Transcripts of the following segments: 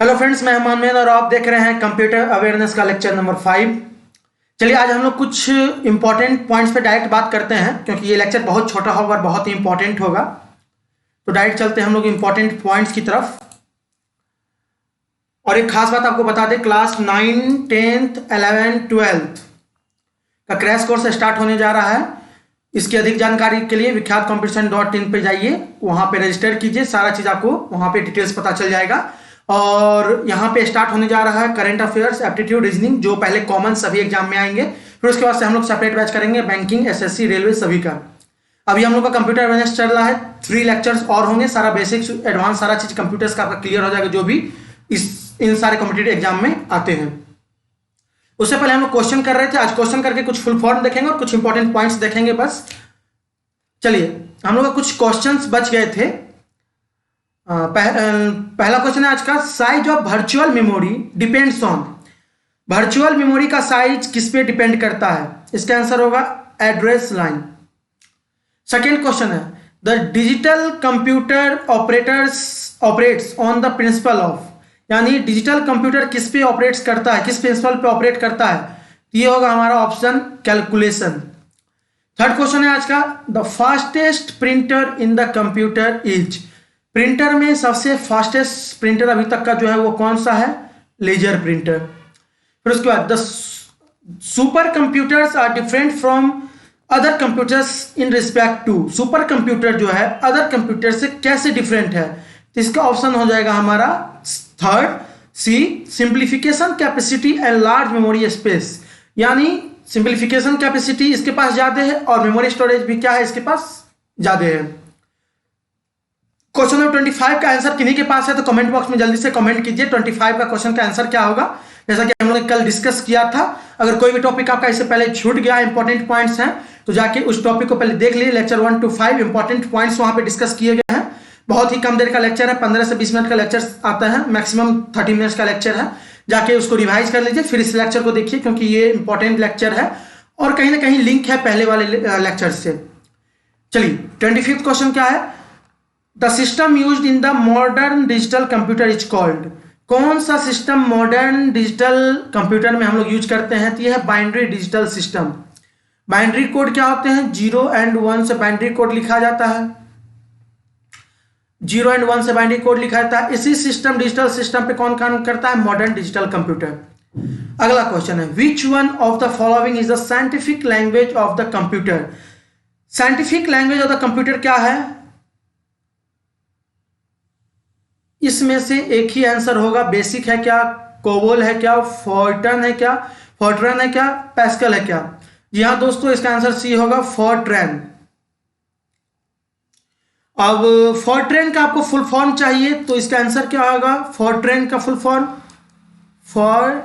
Hello friends, मैं अमान man और आप देख रहे हैं कंप्यूटर अवेयरनेस का लेक्चर नंबर 5। चलिए आज हम लोग कुछ इंपॉर्टेंट पॉइंट्स पे डायरेक्ट बात करते हैं, क्योंकि ये लेक्चर बहुत छोटा होगा और बहुत ही इंपॉर्टेंट होगा। तो डायरेक्ट चलते हैं हम लोग इंपॉर्टेंट पॉइंट्स की तरफ। और एक खास बात आपको बता दें, क्लास 9, 10th, 11th, 12th का क्रैश कोर्स स्टार्ट होने जा रहा है। इसकी अधिक जानकारी के लिए vikhyaatcompetition.in पे जाइए, वहां पे रजिस्टर कीजिए। सारा चीज आपको वहां पे डिटेल्स पता चल जाएगा। और यहाँ पे स्टार्ट होने जा रहा है करंट अफेयर्स, एप्टीट्यूड, रीजनिंग, जो पहले कॉमन सभी एग्जाम में आएंगे। फिर उसके बाद से हम लोग सेपरेट बैच करेंगे बैंकिंग, एसएससी, रेलवे, सभी का। अभी हम लोग का कंप्यूटर अवेयरनेस चल रहा है, 3 लेक्चर्स और होंगे। सारा बेसिक्स, एडवांस, सारा चीज कंप्यूटर्स का आपका क्लियर हो जाएगा, जो भी इन सारे कॉम्पिटिटिव एग्जाम में आते हैं। उससे पहले हम लोग क्वेश्चन कर रहे थे। आज क्वेश्चन करके कुछ फुल फॉर्म देखेंगे और कुछ इंपॉर्टेंट पॉइंट्स देखेंगे बस। चलिए, हम लोग का कुछ क्वेश्चंस बच गए थे। पहला क्वेश्चन है आज का, size of virtual memory depends on. Virtual memory का साइज किस पे डिपेंड करता है? इसका आंसर होगा एड्रेस लाइन। सेकेंड क्वेश्चन है, the digital computer operates on the principle of. यानी डिजिटल कंप्यूटर किस पे ऑपरेट्स करता है, किस प्रिंसिपल पे ऑपरेट करता है? ये होगा हमारा ऑप्शन कैलकुलेशन। थर्ड क्वेश्चन है आज का, the fastest printer in the computer is. Printer में सबसे फास्टेस्ट प्रिंटर अभी तक का जो है वो कौन सा है? Laser printer. फिर उसके बाद, the super computers are different from other computers in respect to. Super computer जो है अदर कंप्यूटर से कैसे डिफरेंट है? तो इसका ऑप्शन हो जाएगा हमारा third, C, simplification capacity and large memory space. यानी सिंप्लीफिकेशन कैपेसिटी इसके पास ज्यादा है और मेमोरी स्टोरेज भी क्या है, इसके पास ज्यादा है। क्वेश्चन नंबर 25 का आंसर किन्हीं के पास है तो कमेंट बॉक्स में जल्दी से कमेंट कीजिए। 25 का क्वेश्चन का आंसर क्या होगा, जैसा कि हम लोग ने कल डिस्कस किया था। अगर कोई भी टॉपिक आपका इससे पहले छूट गया, इंपॉर्टेंट पॉइंट्स हैं, तो जाके उस टॉपिक को पहले देख लीजिए। लेक्चर 1 to 5 इंपॉर्टेंट पॉइंट्स वहां पे डिस्कस किए गए हैं। बहुत ही कम देर का लेक्चर है, 15 से 20 मिनट का लेक्चर आता है, मैक्सिमम 30 मिनट्स का लेक्चर है। जाके उसको रिवाइज कर लीजिए, फिर इस लेक्चर को देखिए, क्योंकि ये इंपॉर्टेंट लेक्चर है और कहीं ना कहीं लिंक है पहले वाले लेक्चर से। चलिए, 25th क्वेश्चन क्या है, the system used in the modern digital computer is called. कौन सा सिस्टम मॉडर्न डिजिटल कंप्यूटर में हम लोग यूज करते हैं? तो यह है binary digital system. Binary code क्या होते हैं? 0 and 1 से बाइनरी कोड लिखा जाता है। 0 and 1 से बाइनरी कोड लिखा जाता है। इसी सिस्टम, डिजिटल सिस्टम पे कौन काम करता है? Modern digital computer. अगला क्वेश्चन है, which one of the following is the scientific language of the computer. Scientific language of the computer क्या है? इसमें से एक ही आंसर होगा। बेसिक है क्या? कोबोल है क्या? फोर्ट्रन है क्या? फोर्ट्रन है क्या? पैस्कल है क्या? जी हाँ दोस्तों, इसका आंसर सी होगा, फोर्ट्रन। अब फोर्ट्रन का आपको फुल फॉर्म चाहिए तो इसका आंसर क्या होगा? फोर्ट्रन का फुल फॉर्म FORTRAN।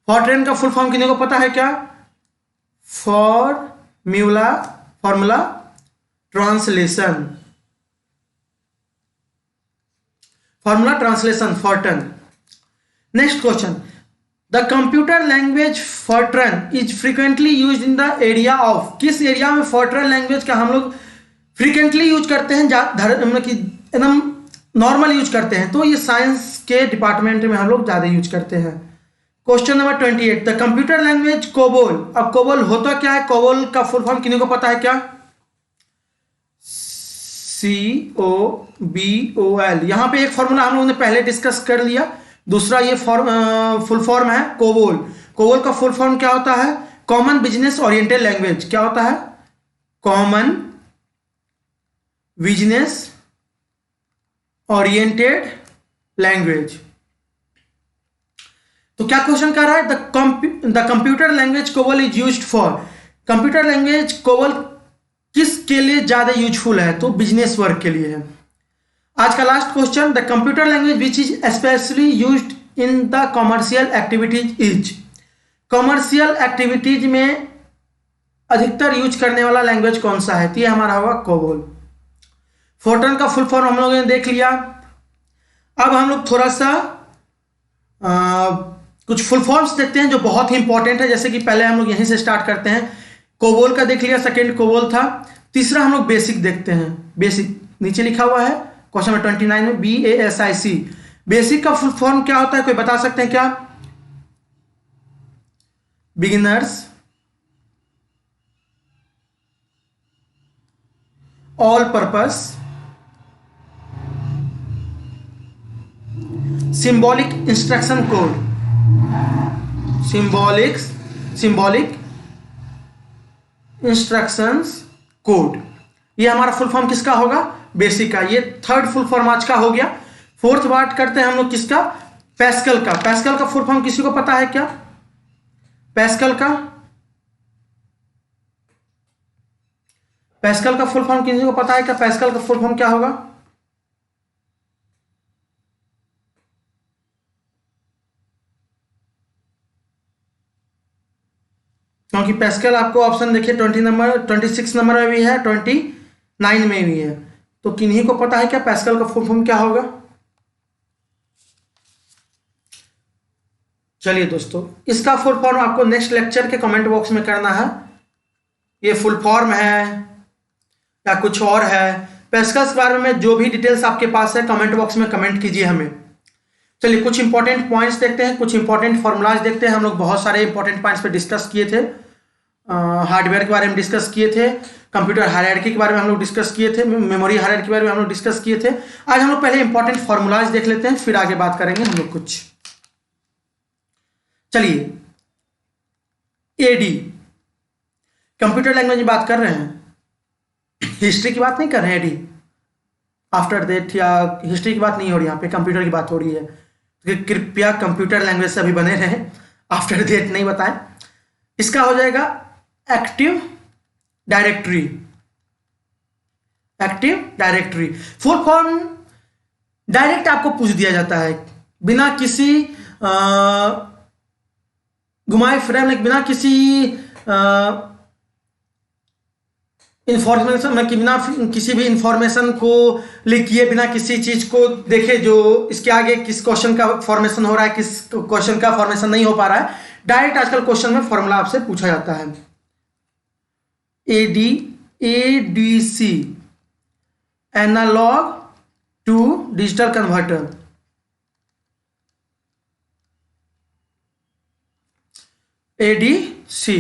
फोर्ट्रन का फुल फॉर्म किन्हीं को पता है क्या? Formula translation. Formula translation, Fortran. Next question, the computer language Fortran is frequently use in the area of. किस एरिया में फोर्ट्रन लैंग्वेज का हम लोग फ्रीक्वेंटली यूज करते हैं, मतलब कि एकदम नॉर्मल यूज करते हैं? तो ये साइंस के डिपार्टमेंट में हम लोग ज्यादा यूज करते हैं। Question number 28, the computer language COBOL. अब कोबोल होता क्या है? कोबोल का फुल फॉर्म किन्हीं को पता है क्या? COBOL। यहां पे एक फॉर्मूला हम लोगों ने पहले डिस्कस कर लिया, दूसरा ये फुल फॉर्म है कोबोल। कोबोल का फुल फॉर्म क्या होता है? Common business oriented language. क्या होता है? Common business oriented language. तो क्या क्वेश्चन कर रहा है? The computer language COBOL is used for. Computer language COBOL किसके लिए ज्यादा यूजफुल है? तो बिजनेस वर्क के लिए है। आज का last question, the computer language which is specially used in the commercial activities is. Commercial activities में अधिकतर यूज करने वाला लैंग्वेज कौन सा है? तो ये हमारा होगा कोबोल। फोर्ट्रन का फुल फॉर्म हम लोगों ने देख लिया। अब हम लोग थोड़ा सा कुछ फुल फॉर्म्स देखते हैं जो बहुत ही इंपॉर्टेंट है। जैसे कि पहले हम लोग यहीं से स्टार्ट करते हैं, कोबोल का देख लिया, सेकेंड कोबोल था। तीसरा हम लोग बेसिक देखते हैं। बेसिक नीचे लिखा हुआ है, क्वेश्चन नंबर 29 में BASIC, बेसिक का फुल फॉर्म क्या होता है, कोई बता सकते हैं क्या? Beginners all purpose symbolic instruction code, symbolic instructions code, ये हमारा फुल फॉर्म किसका होगा? बेसिक का। ये थर्ड फुल फॉर्म आज का हो गया। फोर्थ बात करते हैं हम लोग किसका? पैस्कल का। पैस्कल का फुल फॉर्म किसी को पता है क्या? पैस्कल का फुल फॉर्म किसी को पता है क्या? पैस्कल का फुल फॉर्म क्या होगा? क्योंकि पैस्कल आपको ऑप्शन देखिए 26 नंबर में भी है, 29 में भी है, तो किन्हीं को पता है क्या पैस्कल का फुल फॉर्म क्या होगा? चलिए दोस्तों, इसका फुल फॉर्म आपको नेक्स्ट लेक्चर के कमेंट बॉक्स में करना है। ये फुल फॉर्म है या कुछ और है, पैस्कल के बारे में जो भी डिटेल्स आपके पास है कमेंट बॉक्स में कमेंट कीजिए हमें। चलिए कुछ इंपॉर्टेंट पॉइंट्स देखते हैं, कुछ इंपॉर्टेंट फॉर्मूलाज देखते हैं। हम लोग बहुत सारे इंपॉर्टेंट पॉइंट्स पे डिस्कस किए थे। हार्डवेयर के बारे में डिस्कस किए थे, कंप्यूटर हायरार्की के बारे में हम लोग डिस्कस किए थे, मेमोरी हायरार्की के बारे में हम लोग डिस्कस किए थे। आज हम लोग पहले इंपॉर्टेंट फॉर्मूलाज देख लेते हैं, फिर आगे बात करेंगे हम लोग कुछ। चलिए, एडी कंप्यूटर लैंग्वेज में बात कर रहे हैं, हिस्ट्री की बात नहीं कर रहे हैं। एडी आफ्टर डेट या हिस्ट्री की बात नहीं हो रही, यहाँ पे कंप्यूटर की बात हो रही है, तो कृपया कंप्यूटर लैंग्वेज से अभी बने रहें, आफ्टर डेट नहीं बताएं। इसका हो जाएगा active directory. Full form direct आपको पूछ दिया जाता है, बिना किसी घुमाए फिराए, बिना किसी इंफॉर्मेशन में, बिना किसी भी इंफॉर्मेशन को लिखिए, बिना किसी चीज को देखे जो इसके आगे किस क्वेश्चन का फॉर्मेशन हो रहा है, किस क्वेश्चन का फॉर्मेशन नहीं हो पा रहा है, डायरेक्ट आजकल क्वेश्चन में फॉर्मूला आपसे पूछा जाता है। ADC analog to digital converter. ADC.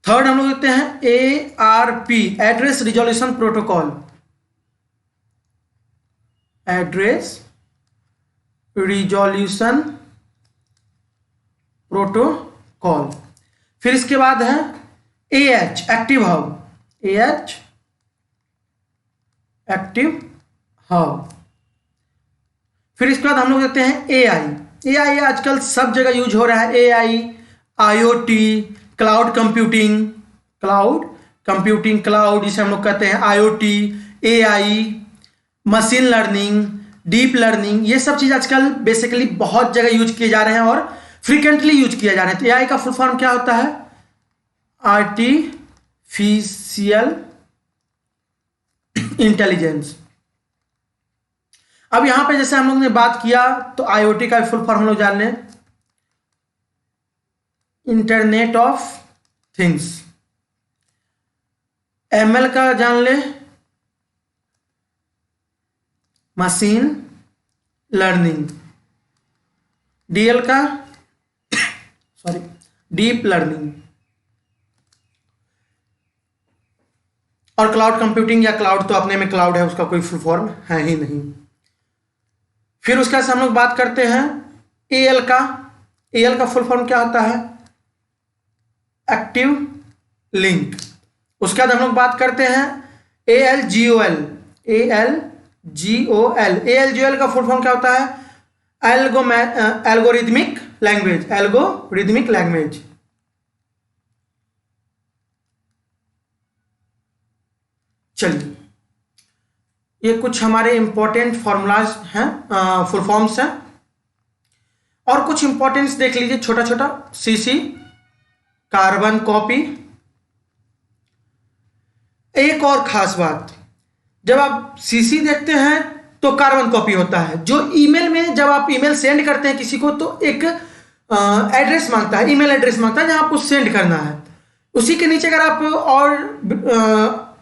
Third हम लोग देखते हैं ARP, address resolution protocol. Address resolution protocol. फिर इसके बाद है AH, active hub. AH active hub. फिर इसके बाद हम लोग देखते हैं एआई। एआई आजकल सब जगह यूज हो रहा है। AI, IoT, cloud computing, cloud जिसे हम लोग कहते हैं, IoT, AI, machine learning, deep learning, ये सब चीज आजकल बेसिकली बहुत जगह यूज किए जा रहे हैं और फ्रीक्वेंटली यूज किया जा रहा है। तो एआई का फुल फॉर्म क्या होता है? Artificial intelligence. अब यहां पे जैसे हम लोग ने बात किया तो आईओटी का फुल फॉर्म हम लोग जान लें, इंटरनेट ऑफ थिंग्स। एमएल का जान ले, मशीन लर्निंग। डीएल का डीप लर्निंग। और क्लाउड कंप्यूटिंग या क्लाउड तो अपने में क्लाउड है, उसका कोई फुल फॉर्म है ही नहीं। फिर उसके बाद हम लोग बात करते हैं एएल का। एएल का फुल फॉर्म क्या होता है? Active link. उसके बाद हम लोग बात करते हैं एएलजीओएल। एएलजीओएल का फुल फॉर्म क्या होता है? Algorithmic language. चलिए, ये कुछ हमारे इंपॉर्टेंट फॉर्मूलाज हैं, फुल फॉर्म्स हैं। और कुछ इंपॉर्टेंस देख लीजिए छोटा छोटा। CC, carbon copy. एक और खास बात, जब आप सीसी देखते हैं तो कार्बन कॉपी होता है। जो ईमेल में जब आप ईमेल सेंड करते हैं किसी को तो एक एड्रेस मांगता है, ईमेल एड्रेस मांगता है जहां आपको सेंड करना है। उसी के नीचे अगर आप और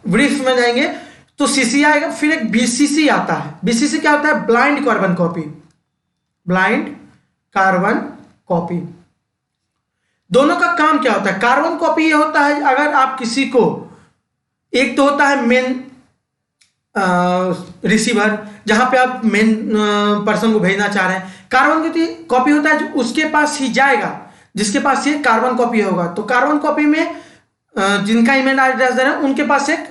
ब्रीफ में जाएंगे तो सीसी आएगा, फिर एक बीसीसी आता है। बीसीसी क्या होता है? Blind carbon copy. Blind carbon copy. दोनों का काम क्या होता है? कार्बन कॉपी ये होता है अगर आप किसी को, एक तो होता है मेन रिसीवर, जहां पे आप मेन पर्सन को भेजना चाह रहे हैं। कार्बन कॉपी होता है जो उसके पास ही जाएगा, जिसके पास ये कार्बन कॉपी होगा। तो कार्बन कॉपी में जिनका ईमेल एड्रेस है उनके पास एक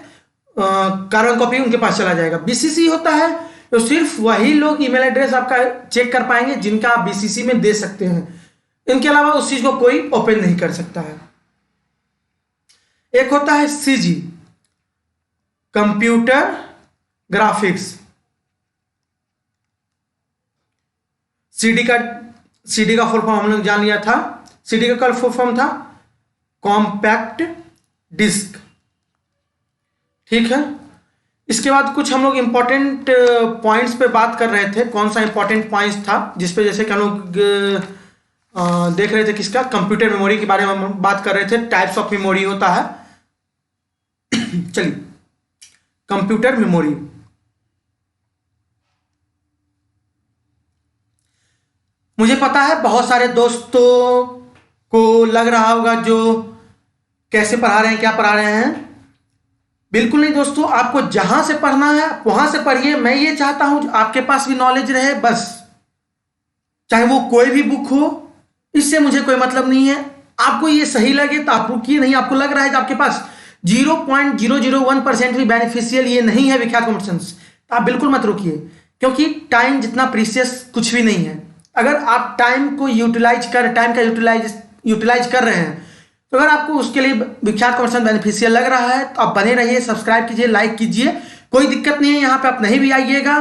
कार्बन कॉपी उनके पास चला जाएगा। बीसीसी होता है तो सिर्फ वही लोग ईमेल एड्रेस आपका चेक कर पाएंगे जिनका आप बीसीसी में दे सकते हैं। इनके अलावा उस चीज को कोई ओपन नहीं कर सकता है। एक होता है सीजी, कंप्यूटर ग्राफिक्स। सीडी का फुल फॉर्म हम लोग जान लिया था। सीडी का फुल फॉर्म था कॉम्पैक्ट डिस्क। ठीक है, इसके बाद कुछ हम लोग इंपॉर्टेंट पॉइंट्स पे बात कर रहे थे। कौन सा इंपॉर्टेंट पॉइंट्स था जिसपे, जैसे कि हम लोग देख रहे थे किसका, कंप्यूटर मेमोरी के बारे में हम बात कर रहे थे। टाइप्स ऑफ मेमोरी होता है। चलिए, कंप्यूटर मेमोरी। मुझे पता है बहुत सारे दोस्तों को लग रहा होगा जो कैसे पढ़ा रहे हैं, क्या पढ़ा रहे हैं। बिल्कुल नहीं दोस्तों, आपको जहां से पढ़ना है वहां से पढ़िए। मैं ये चाहता हूं आपके पास भी नॉलेज रहे, बस। चाहे वो कोई भी बुक हो, इससे मुझे कोई मतलब नहीं है। आपको ये सही लगे तो आप रुकिए, नहीं आपको लग रहा है कि आपके पास 0.001% भी बेनिफिशियल ये नहीं है विख्यात कॉम्पिटिशंस, तो आप बिल्कुल मत रुकिए, क्योंकि टाइम जितना प्रीशियस कुछ भी नहीं है। अगर आप टाइम को टाइम का यूटिलाइज कर रहे हैं, तो अगर आपको उसके लिए विख्यात कॉम्पिटिशन बेनिफिशियल लग रहा है तो आप बने रहिए, सब्सक्राइब कीजिए, लाइक कीजिए, कोई दिक्कत नहीं है। यहाँ पे आप नहीं भी आइएगा,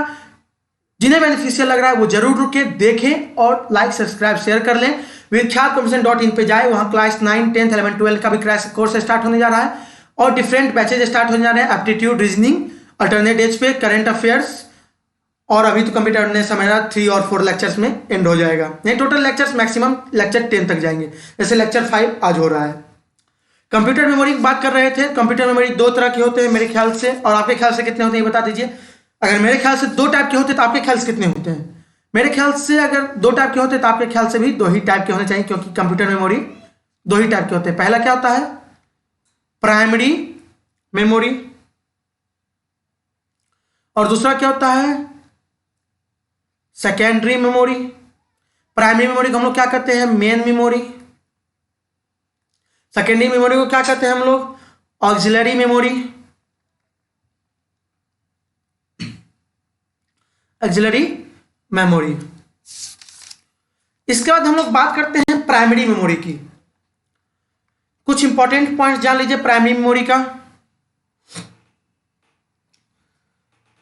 जिन्हें बेनिफिशियल लग रहा है वो जरूर रुके, देखें और लाइक सब्सक्राइब शेयर कर लें। विख्यात कॉम्पिटिशन.in पे जाए, वहाँ क्लास 9, 10, 11, 12 का भी कोर्स स्टार्ट होने जा रहा है और डिफरेंट बैचेज स्टार्ट होने जा रहे हैं। एप्टीट्यूड, रीजनिंग, अल्टरनेट एज पे, करंट अफेयर्स, और अभी तो कंप्यूटर ने समझा 3 और 4 लेक्चर्स में एंड हो जाएगा। नहीं, टोटल लेक्चर्स मैक्सिमम लेक्चर 10 तक जाएंगे, जैसे लेक्चर 5 आज हो रहा है। कंप्यूटर मेमोरी की बात कर रहे थे। कंप्यूटर मेमोरी 2 तरह के होते हैं मेरे ख्याल से, और आपके ख्याल से कितने होते हैं ये बता दीजिए। अगर मेरे ख्याल से 2 टाइप के होते तो आपके ख्याल से कितने होते हैं? मेरे ख्याल से अगर 2 टाइप के होते तो आपके ख्याल से भी 2 ही टाइप के होने चाहिए, क्योंकि कंप्यूटर मेमोरी 2 ही टाइप के होते हैं। पहला क्या होता है? प्राइमरी मेमोरी, और दूसरा क्या होता है? Secondary memory. प्राइमरी मेमोरी को हम लोग क्या कहते हैं? Main memory. सेकेंडरी मेमोरी को क्या कहते हैं हम लोग? Auxiliary memory. Auxiliary memory. इसके बाद हम लोग बात करते हैं प्राइमरी मेमोरी की। कुछ इंपॉर्टेंट पॉइंट्स जान लीजिए प्राइमरी मेमोरी का।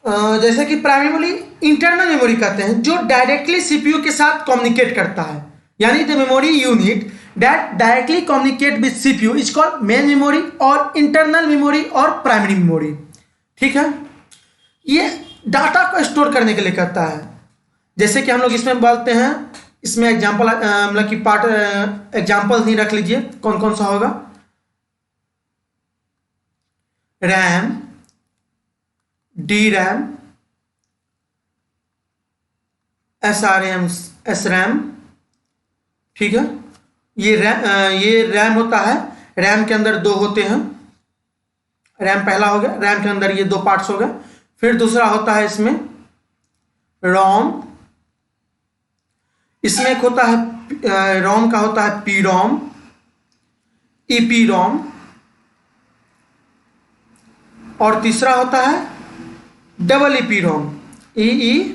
जैसे कि प्राइमरी मेमोरी इंटरनल मेमोरी कहते हैं, जो डायरेक्टली सीपीयू के साथ कम्युनिकेट करता है, यानी the memory unit that directly communicate with CPU is called main memory, और इंटरनल मेमोरी और प्राइमरी मेमोरी। ठीक है, ये डाटा को स्टोर करने के लिए कहता है। जैसे कि हम लोग इसमें बोलते हैं, इसमें एग्जाम्पल मतलब कि पार्ट एग्जाम्पल नहीं रख लीजिए, कौन कौन सा होगा? RAM, D RAM, SRAM, SRAM। ठीक है, ये रैम होता है। रैम के अंदर 2 होते हैं। रैम पहला हो गया, रैम के अंदर ये 2 पार्ट्स हो गए। फिर दूसरा होता है इसमें रोम। इसमें एक होता है रोम का होता है पी रोम, ईपी रोम, और तीसरा होता है डबल ईपी रोम, EEPROM,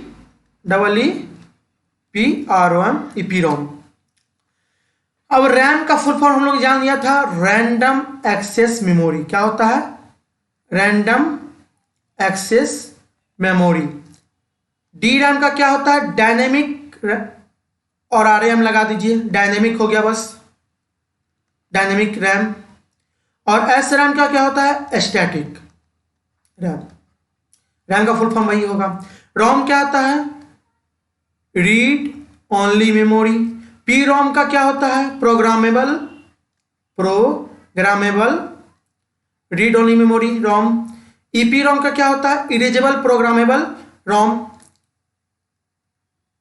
ईपी रोम। अब रैम का फुल फॉर्म हम लोग जान लिया था, रैंडम एक्सेस मेमोरी। क्या होता है? Random access memory. D RAM का क्या होता है? डायनेमिक, और RAM लगा दीजिए, डायनेमिक हो गया बस, डायनेमिक रैम। और SRAM का क्या होता है? Static RAM. रैम का फुल फॉर्म वही होगा। रोम क्या होता है? Read only memory. P ROM का क्या होता है? प्रोग्रामेबल रीड ओनली मेमोरी, रोम। ईपी रोम का क्या होता है? इरेजेबल प्रोग्रामेबल रोम,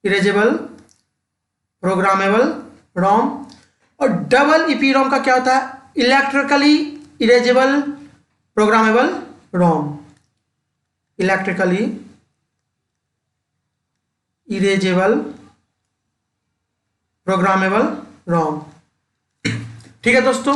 इरेजेबल प्रोग्रामेबल रोम। और डबल ईपी रोम का क्या होता है? इलेक्ट्रिकली इरेजेबल प्रोग्रामेबल रोम, इलेक्ट्रिकली इरेजेबल प्रोग्रामेबल रोम। ठीक है दोस्तों,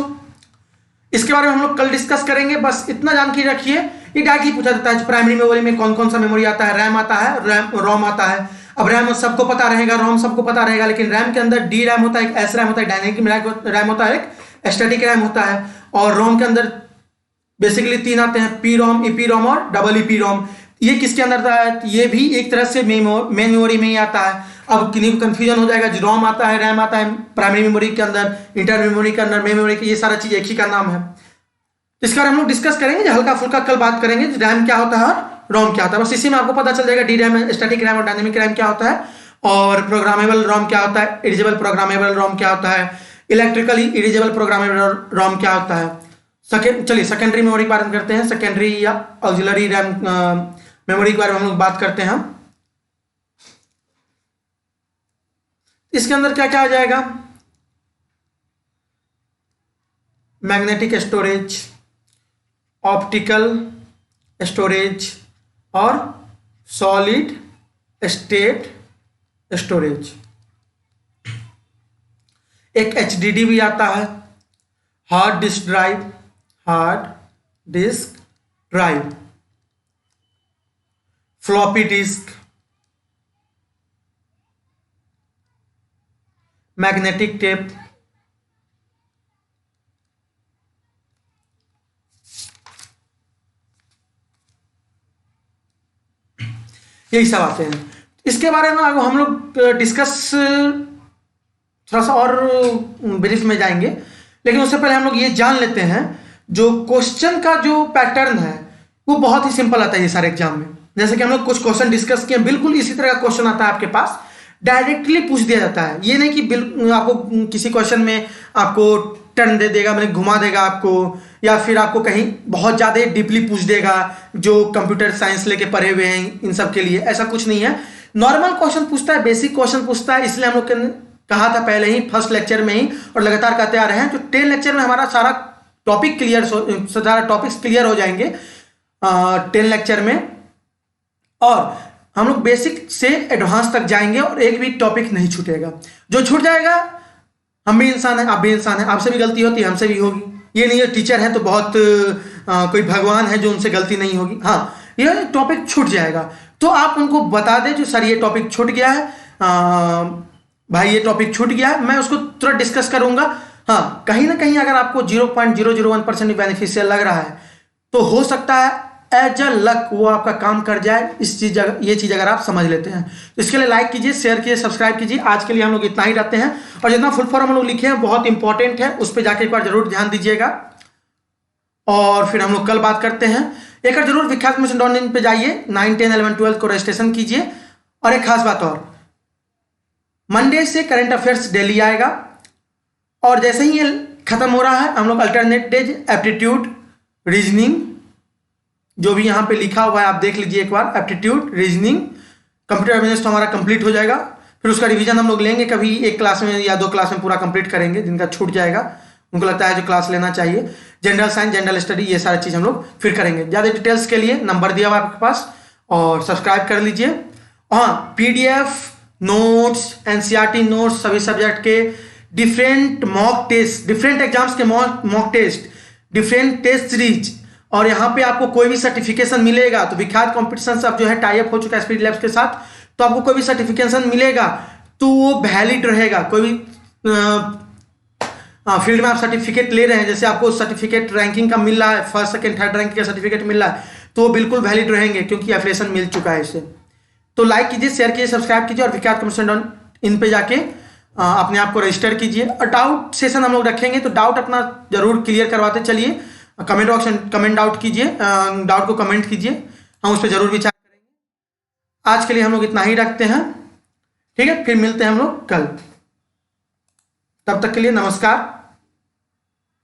इसके बारे में हम लोग कल डिस्कस करेंगे। बस इतना जानकारी रखिए, ये डायरेक्टली पूछा जाता है प्राइमरी मेमोरी में कौन कौन सा मेमोरी आता है। रैम आता है, रोम आता है। अब रैम सबको पता रहेगा, रोम सबको पता रहेगा, लेकिन रैम के अंदर डी रैम होता है, एक एस रैम होता है, डायनेमिक रैम होता है, एक स्टैटिक रैम होता है। और रोम के अंदर बेसिकली 3 आते हैं, पी रोम, ईपी रोम और डबल ईपी रोम। ये किसके अंदर आता है? ये भी एक तरह से मेन मेमोरी में ही आता है। अब किन्हीं को कंफ्यूजन हो जाएगा, रोम आता है, रैम आता है प्राइमरी मेमोरी के अंदर, इंटर मेमोरी के अंदर, मेमोरी के, ये सारा चीज एक ही का नाम है। इसका हम लोग डिस्कस करेंगे, हल्का फुल्का कल बात करेंगे रैम क्या होता है और रोम क्या होता है। बस इसी में आपको पता चल जाएगा डी रैम, स्टैटिक रैम और डायनेमिक रैम क्या होता है, और प्रोग्रामेबल रोम क्या होता है, इरेजेबल प्रोग्रामेबल रोम क्या होता है, इलेक्ट्रिकली इरेजेबल प्रोग्रामेबल रोम क्या होता है। चलिए सेकेंडरी मेमोरी के बारे में करते हैं, सेकेंडरी या ऑक्सिलरी रैम मेमोरी के बारे में हम लोग बात करते हैं। इसके अंदर क्या क्या आ जाएगा? मैग्नेटिक स्टोरेज, ऑप्टिकल स्टोरेज और सॉलिड स्टेट स्टोरेज। एक एचडीडी भी आता है, hard disk drive, hard disk drive, floppy disk, magnetic tape, यही सब आते हैं। इसके बारे में हम लोग डिस्कस थोड़ा सा और ब्रीफ में जाएंगे, लेकिन उससे पहले हम लोग ये जान लेते हैं जो क्वेश्चन का जो पैटर्न है वो बहुत ही सिंपल आता है ये सारे एग्जाम में। जैसे कि हम लोग कुछ क्वेश्चन डिस्कस किए, बिल्कुल इसी तरह का क्वेश्चन आता है आपके पास, डायरेक्टली पूछ दिया जाता है। ये नहीं कि आपको किसी क्वेश्चन में आपको टर्न दे देगा, मतलब घुमा देगा आपको, या फिर आपको कहीं बहुत ज़्यादा डीपली पूछ देगा जो कंप्यूटर साइंस लेके पढ़े हुए हैं इन सब के लिए। ऐसा कुछ नहीं है, नॉर्मल क्वेश्चन पूछता है, बेसिक क्वेश्चन पूछता है। इसलिए हम लोग कहा था पहले ही फर्स्ट लेक्चर में ही, और लगातार कहते आ रहे हैं, जो 10 लेक्चर में हमारा सारा टॉपिक क्लियर, सारा टॉपिक्स क्लियर हो जाएंगे 10 लेक्चर में, और हम लोग बेसिक से एडवांस तक जाएंगे और एक भी टॉपिक नहीं छूटेगा। जो छूट जाएगा, हम भी इंसान हैं, आप भी इंसान हैं, आपसे भी गलती होती है, हमसे भी होगी। ये नहीं है टीचर है तो बहुत कोई भगवान है जो उनसे गलती नहीं होगी। हाँ, ये टॉपिक छूट जाएगा तो आप उनको बता दें जो सर ये टॉपिक छूट गया है, भाई ये टॉपिक छूट गया है, मैं उसको तुरंत डिस्कस करूंगा। हाँ, कहीं ना कहीं अगर आपको 0.001% बेनिफिशियल लग रहा है तो हो सकता है एज अ लक वो आपका काम कर जाए। ये चीज अगर आप समझ लेते हैं तो इसके लिए लाइक कीजिए, शेयर कीजिए, सब्सक्राइब कीजिए। आज के लिए हम लोग इतना ही रखते हैं, और जितना फुल फॉर्म हम लोग लिखे हैं बहुत इंपॉर्टेंट है, उस पर जाके एक बार जरूर ध्यान दीजिएगा। और फिर हम लोग कल बात करते हैं। एक बार जरूर विख्यातमिशन.in पे जाइए, 9, 10, 11, 12 को रजिस्ट्रेशन कीजिए। और एक खास बात और, मंडे से करंट अफेयर्स डेली आएगा, और जैसे ही ये खत्म हो रहा है हम लोग अल्टरनेट डेज, एप्टीट्यूड, रीजनिंग, जो भी यहाँ पे लिखा हुआ है आप देख लीजिए एक बार, एप्टीट्यूड, रीजनिंग, कंप्यूटर बिजनेस तो हमारा कंप्लीट हो जाएगा। फिर उसका रिवीजन हम लोग लेंगे, कभी एक क्लास में या 2 क्लास में पूरा कंप्लीट करेंगे, जिनका छूट जाएगा उनको लगता है जो क्लास लेना चाहिए। जनरल साइंस, जनरल स्टडी, ये सारी चीज़ हम लोग फिर करेंगे। ज़्यादा डिटेल्स के लिए नंबर दिया हुआ आपके पास, और सब्सक्राइब कर लीजिए। हाँ, PDF नोट्स, NCERT नोट्स, सभी सब्जेक्ट के different mock test, different exams के mock test, different test series, और यहाँ पे आपको कोई भी सर्टिफिकेशन मिलेगा तो विख्यात कॉम्पिटिशन अब जो है टाई अप हो चुका है स्पीड लैब्स के साथ, तो आपको कोई भी सर्टिफिकेशन मिलेगा तो वो वैलिड रहेगा। कोई भी फील्ड में आप सर्टिफिकेट ले रहे हैं, जैसे आपको सर्टिफिकेट रैंकिंग का मिल रहा है, फर्स्ट सेकंड थर्ड रैंक का सर्टिफिकेट मिल रहा है, तो वो बिल्कुल वैलिड रहेंगे क्योंकि एफिलिएशन मिल चुका है इससे। तो लाइक कीजिए, शेयर कीजिए, सब्सक्राइब कीजिए, और विख्यातमिशन.in पे जाके अपने आप को रजिस्टर कीजिए। और डाउट सेशन हम लोग रखेंगे, तो डाउट अपना जरूर क्लियर करवाते चलिए। कमेंट ऑप्शन, कमेंट डाउट कीजिए, डाउट को कमेंट कीजिए, हम उस पर जरूर विचार करेंगे। आज के लिए हम लोग इतना ही रखते हैं, ठीक है, फिर मिलते हैं हम लोग कल। तब तक के लिए नमस्कार।